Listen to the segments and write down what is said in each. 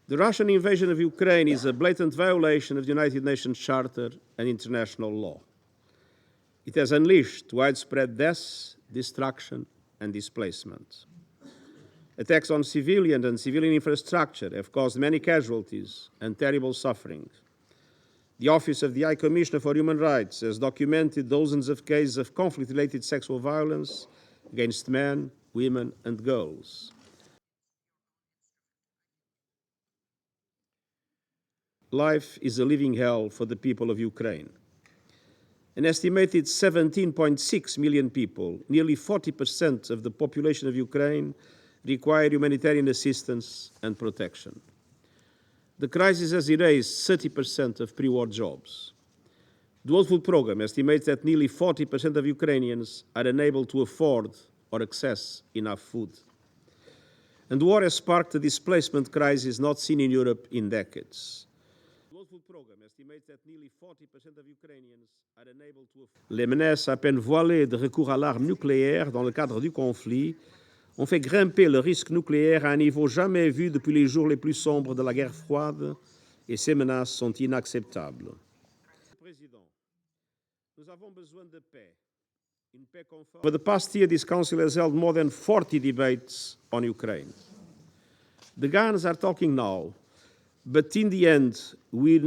The Russian invasion of Ukraine is a blatant violation of the United Nations Charter and international law. It has unleashed widespread deaths, destruction, and displacement. Attacks on civilian and civilian infrastructure have caused many casualties and terrible suffering. The Office of the High Commissioner for Human Rights has documented dozens of cases of conflict-related sexual violence against men, women, and girls. Life is a living hell for the people of Ukraine. An estimated 17.6 million people, nearly 40% of the population of Ukraine, require humanitarian assistance and protection. The crisis has erased 30% of pre-war jobs. The World Food Programme estimates that nearly 40% of Ukrainians are unable to afford or access enough food. And the war has sparked a displacement crisis not seen in Europe in decades. The World Food Programme estimates that nearly 40% of Ukrainians are unable to afford. Les menaces à peine voilées de recours à l'arme nucléaire dans le cadre du conflit ont fait grimper le risque nucléaire à un niveau jamais vu depuis les jours les plus sombres de la guerre froide, et ces menaces sont inacceptables. Président, nous avons besoin de paix. Une paix conforme. Over the past year, this Council has held more than 40 debates on Ukraine. The guns are talking now, but in the end, we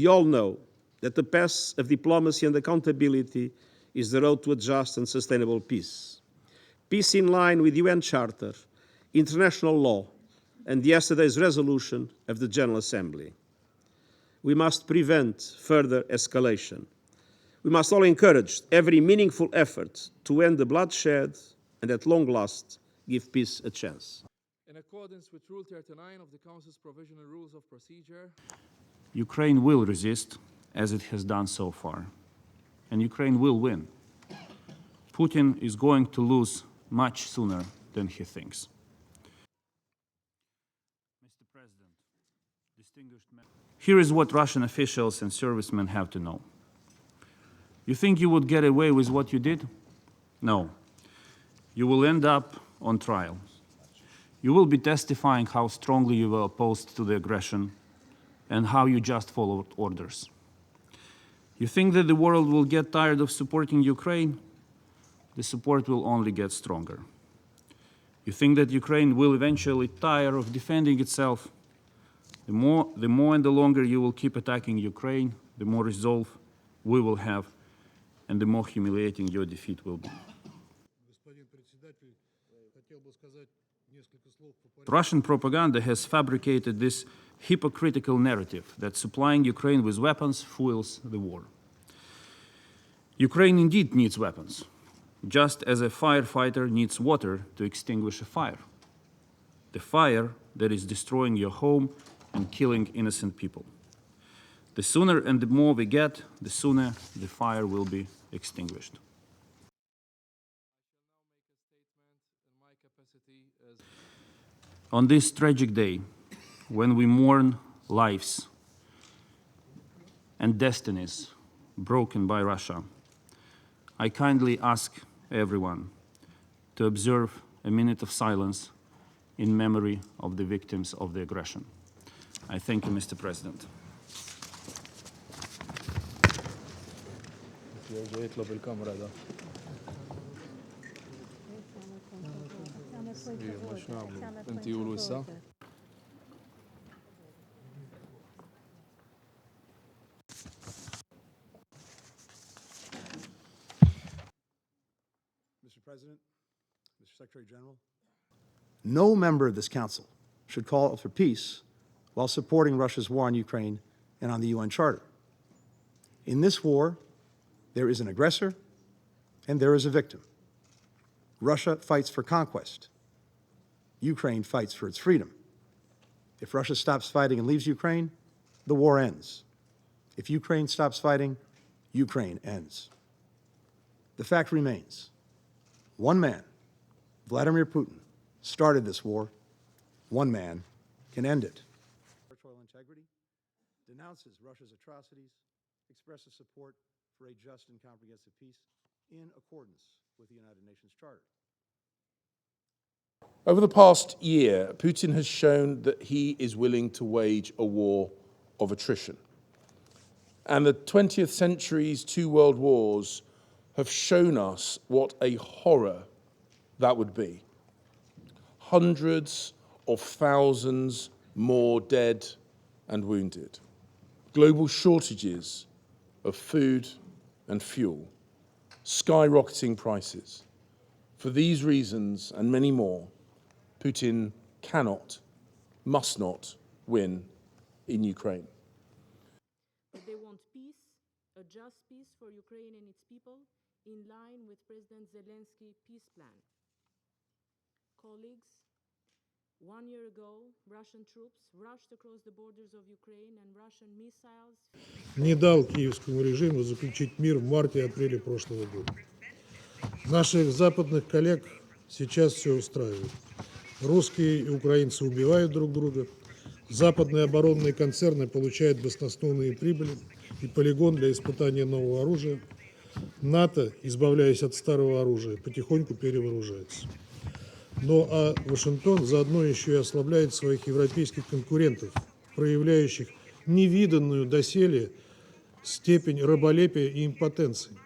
all know, that the path of diplomacy and accountability is the road to a just and sustainable peace. Peace in line with UN Charter, international law, and yesterday's resolution of the General Assembly. We must prevent further escalation. We must all encourage every meaningful effort to end the bloodshed and, at long last, give peace a chance. In accordance with Rule 39 of the Council's Provisional Rules of Procedure, Ukraine will resist, as it has done so far, and Ukraine will win. Putin is going to lose much sooner than he thinks. Mr. President, distinguished members, here is what Russian officials and servicemen have to know. You think you would get away with what you did? No. You will end up on trial. You will be testifying how strongly you were opposed to the aggression and how you just followed orders. You think that the world will get tired of supporting Ukraine? The support will only get stronger. You think that Ukraine will eventually tire of defending itself? The more and the longer you will keep attacking Ukraine, the more resolve we will have, and the more humiliating your defeat will be. Russian propaganda has fabricated this hypocritical narrative that supplying Ukraine with weapons fuels the war. Ukraine indeed needs weapons, just as a firefighter needs water to extinguish a fire. The fire that is destroying your home and killing innocent people. The sooner and the more we get, the sooner the fire will be extinguished. On this tragic day, when we mourn lives and destinies broken by Russia, I kindly ask everyone to observe a minute of silence in memory of the victims of the aggression. I thank you, Mr. President. Mr. President, Mr. Secretary General, no member of this Council should call for peace while supporting Russia's war on Ukraine and on the UN Charter. In this war, there is an aggressor and there is a victim. Russia fights for conquest. Ukraine fights for its freedom. If Russia stops fighting and leaves Ukraine, the war ends. If Ukraine stops fighting, Ukraine ends. The fact remains, one man, Vladimir Putin, started this war. One man can end it. Territorial integrity denounces Russia's atrocities, expresses support for a just and comprehensive peace in accordance with the United Nations Charter. Over the past year, Putin has shown that he is willing to wage a war of attrition. And the 20th century's two world wars have shown us what a horror that would be. Hundreds of thousands more dead and wounded. Global shortages of food and fuel. Skyrocketing prices. For these reasons and many more, Putin cannot, must not win in Ukraine. They want peace, a just peace for Ukraine and its people, in line with President Zelensky's peace plan. Colleagues, 1 year ago, Russian troops rushed across the borders of Ukraine and Russian missiles не дал киевскому режиму заключить мир в марте-апреле прошлого года. Наших западных коллег сейчас все устраивает. Русские и украинцы убивают друг друга, западные оборонные концерны получают баснословные прибыли и полигон для испытания нового оружия. НАТО, избавляясь от старого оружия, потихоньку перевооружается. А Вашингтон заодно еще и ослабляет своих европейских конкурентов, проявляющих невиданную доселе степень раболепия и импотенции.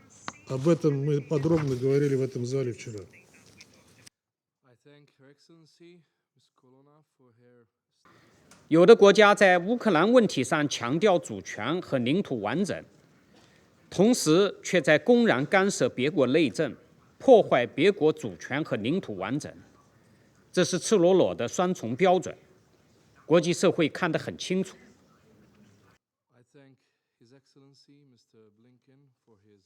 Об этом мы подробно говорили в этом зале вчера. I thank Her Excellency, Ms. Colonna, for her 有的国家在乌克兰问题上强调主权和领土完整，同时却在公然干涉别国内政，破坏别国主权和领土完整，这是赤裸裸的双重标准，国际社会看得很清楚。I thank His Excellency, Mr. Blinken, for his